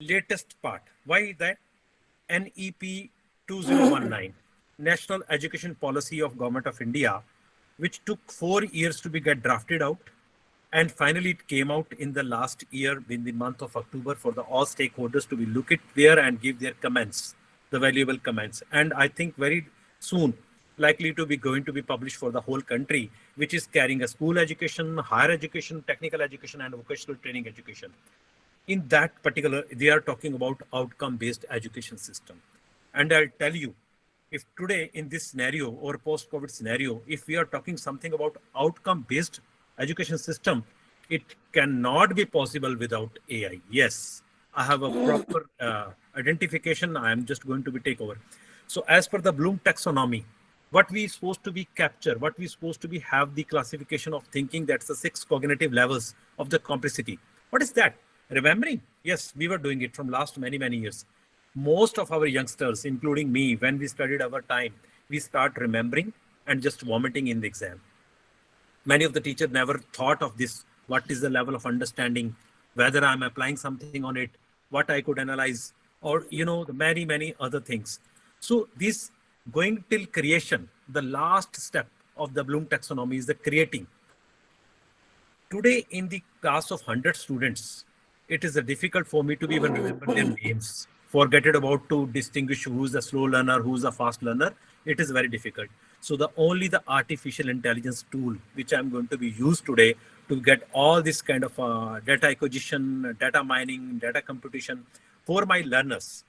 latest part. Why that? NEP 2019, National Education Policy of Government of India, which took 4 years to be get drafted out. And finally, it came out in the last year in the month of October for the all stakeholders to be look it there and give their comments, the valuable comments. And I think very soon, likely to be going to be published for the whole country, which is carrying a school education, higher education, technical education, and vocational training education. In that particular, they are talking about outcome-based education system. And I'll tell you, if today in this scenario or post-COVID scenario, if we are talking something about outcome-based education system, it cannot be possible without AI. Yes, I have a proper identification. I am just going to be take over. So as per the Bloom taxonomy, what we supposed to be capture, what we supposed to be have the classification of thinking, that's the 6 cognitive levels of the complexity. What is that? Remembering? Yes, we were doing it from last many years. Most of our youngsters, including me, when we studied our time, we start remembering and just vomiting in the exam. Many of the teachers never thought of this. What is the level of understanding, whether I'm applying something on it, what I could analyze, or, the many other things. So this going till creation, the last step of the Bloom taxonomy is the creating. Today in the class of 100 students, it is difficult for me to even remember their names. Forget it about to distinguish who's a slow learner, who's a fast learner. It is very difficult. So only the artificial intelligence tool, which I'm going to be used today to get all this kind of data acquisition, data mining, data computation for my learners.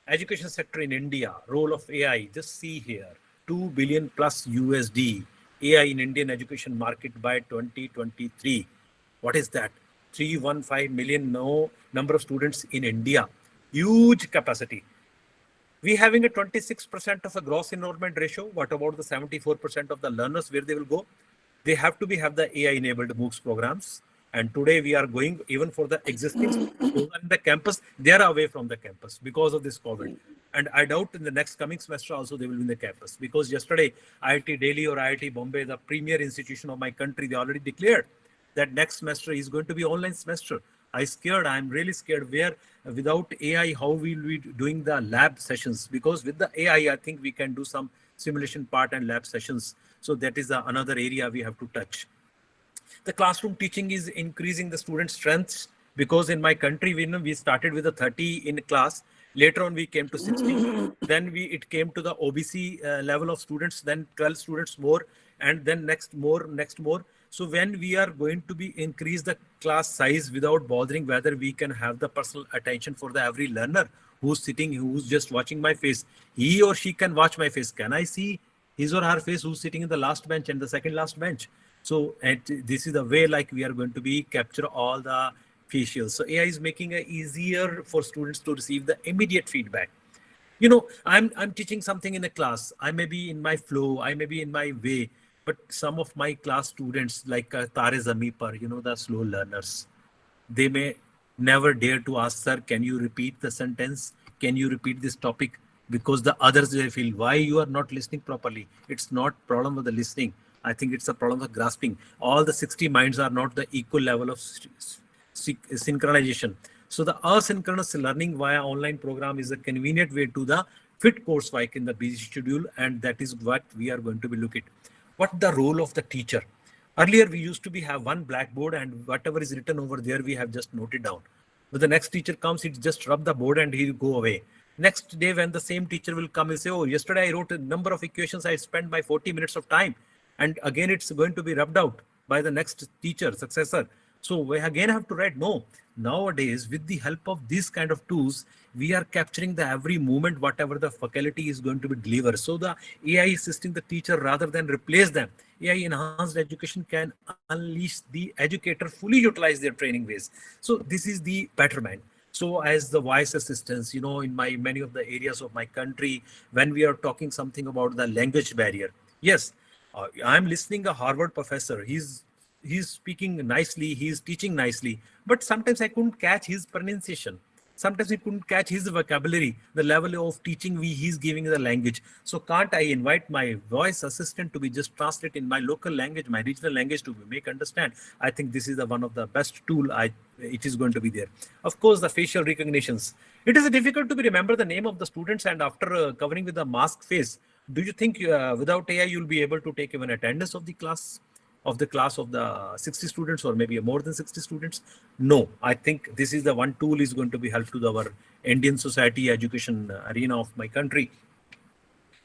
Education sector in India, role of AI, just see here, 2 billion plus USD AI in Indian education market by 2023. What is that? 315 million number of students in India. Huge capacity. We having a 26% of a gross enrollment ratio. What about the 74% of the learners, where they will go? They have to have the AI enabled MOOCs programs. And today we are going even for the existing in the campus, they are away from the campus because of this COVID. And I doubt in the next coming semester also they will be in the campus, because yesterday IIT Delhi or IIT Bombay, the premier institution of my country, they already declared that next semester is going to be online semester. I'm really scared where without AI, how we will be doing the lab sessions, because with the AI, I think we can do some simulation part and lab sessions. So that is another area we have to touch. The classroom teaching is increasing the student strengths, because in my country, we started with a 30 in class. Later on, we came to 60. Then it came to the OBC level of students, then 12 students more, and then next more. So when we are going to be increase the class size without bothering whether we can have the personal attention for the every learner who's sitting, who's just watching my face, he or she can watch my face. Can I see his or her face who's sitting in the last bench and the second last bench? So this is the way like we are going to be capture all the facials. So AI is making it easier for students to receive the immediate feedback. I'm teaching something in a class. I may be in my flow, I may be in my way, but some of my class students like Tare Zami Par, the slow learners, they may never dare to ask, sir, can you repeat the sentence? Can you repeat this topic? Because the others, they feel, why you are not listening properly? It's not problem of the listening. I think it's a problem of grasping. All the 60 minds are not the equal level of synchronization. So the asynchronous learning via online program is a convenient way to the fit course work in the busy schedule. And that is what we are going to be looking at. What the role of the teacher? Earlier, we used to have one blackboard, and whatever is written over there, we have just noted down. But the next teacher comes, it just rub the board and he'll go away. Next day, when the same teacher will come and say, oh, yesterday I wrote a number of equations, I spent my 40 minutes of time. And again, it's going to be rubbed out by the next teacher, successor. So we again have to write. No, nowadays, with the help of these kind of tools, we are capturing the every moment, whatever the faculty is going to be delivered. So the AI assisting the teacher rather than replace them. AI enhanced education can unleash the educator fully utilize their training ways. So this is the betterment. So as the voice assistants, in many of the areas of my country, when we are talking something about the language barrier, yes, I'm listening a Harvard professor. He's speaking nicely. He's teaching nicely, but sometimes I couldn't catch his pronunciation. Sometimes we couldn't catch his vocabulary, the level of teaching he's giving the language. So can't I invite my voice assistant to be just translate in my local language, my regional language to make understand? I think this is the one of the best tool it is going to be there. Of course, the facial recognitions. It is difficult to be remember the name of the students, and after covering with the mask face, do you think without AI you'll be able to take even attendance of the class? Of the 60 students, or maybe more than 60 students? No, I think this is the one tool is going to be help to our Indian society education arena of my country.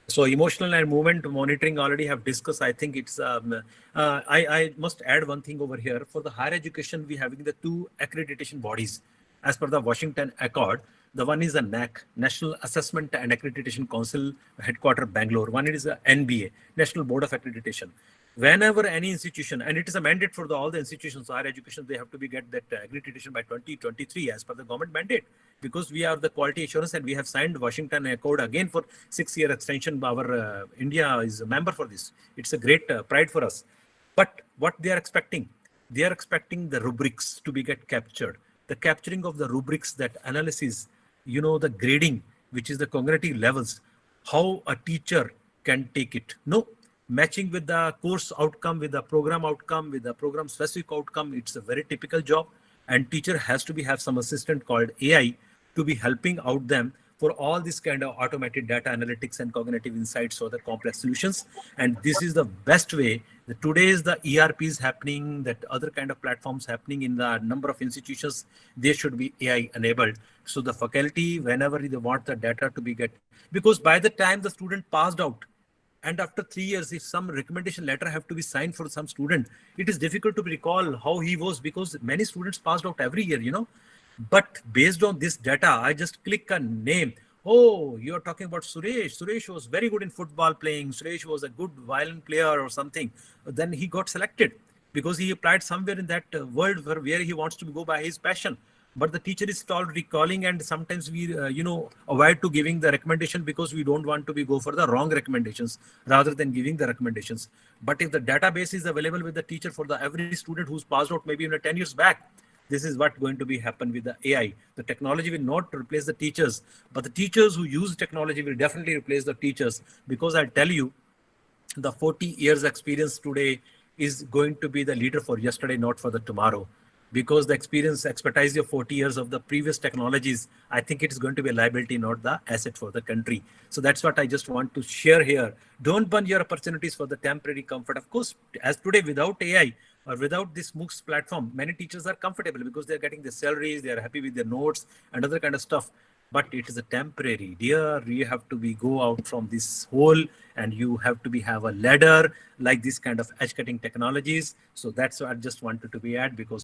So emotional and movement monitoring already have discussed. I think it's I must add one thing over here. For the higher education, we having the two accreditation bodies as per the Washington Accord. The one is the NAC, National Assessment and Accreditation Council, headquarter Bangalore. One is the NBA, National Board of Accreditation. Whenever any institution, and it is a mandate for all the institutions, higher education, they have to be get that accreditation by 2023 as per the government mandate, because we are the quality assurance and we have signed Washington Accord again for 6-year extension. Our India is a member for this. It's a great pride for us. But what they are expecting the rubrics to be get captured. The capturing of the rubrics, that analysis, the grading, which is the cognitive levels, how a teacher can take it. No, matching with the course outcome, with the program outcome, with the program specific outcome, it's a very typical job. And teacher has to have some assistant called AI to be helping out them for all this kind of automated data analytics and cognitive insights or the complex solutions. And this is the best way. Today's the ERPs happening, that other kind of platforms happening in the number of institutions, they should be AI enabled. So the faculty, whenever they want the data to be get, because by the time the student passed out, and after 3 years, if some recommendation letter have to be signed for some student, it is difficult to recall how he was, because many students passed out every year, But based on this data, I just click a name. Oh, you're talking about Suresh. Suresh was very good in football playing. Suresh was a good violin player or something. Then he got selected because he applied somewhere in that world where he wants to go by his passion. But the teacher is still recalling, and sometimes we, avoid to giving the recommendation because we don't want to go for the wrong recommendations rather than giving the recommendations. But if the database is available with the teacher for the every student who's passed out maybe 10 years back, this is what going to be happen with the AI. The technology will not replace the teachers, but the teachers who use technology will definitely replace the teachers, because I'll tell you, the 40 years experience today is going to be the leader for yesterday, not for the tomorrow. Because the expertise of 40 years of the previous technologies, I think it is going to be a liability, not the asset for the country. So that's what I just want to share here. Don't burn your opportunities for the temporary comfort. Of course, as today, without AI or without this MOOCs platform, many teachers are comfortable because they're getting their salaries, they're happy with their notes and other kind of stuff. But it is a temporary. Dear, you have to go out from this hole, and you have to have a ladder like this kind of edge cutting technologies. So that's what I just wanted to be at, because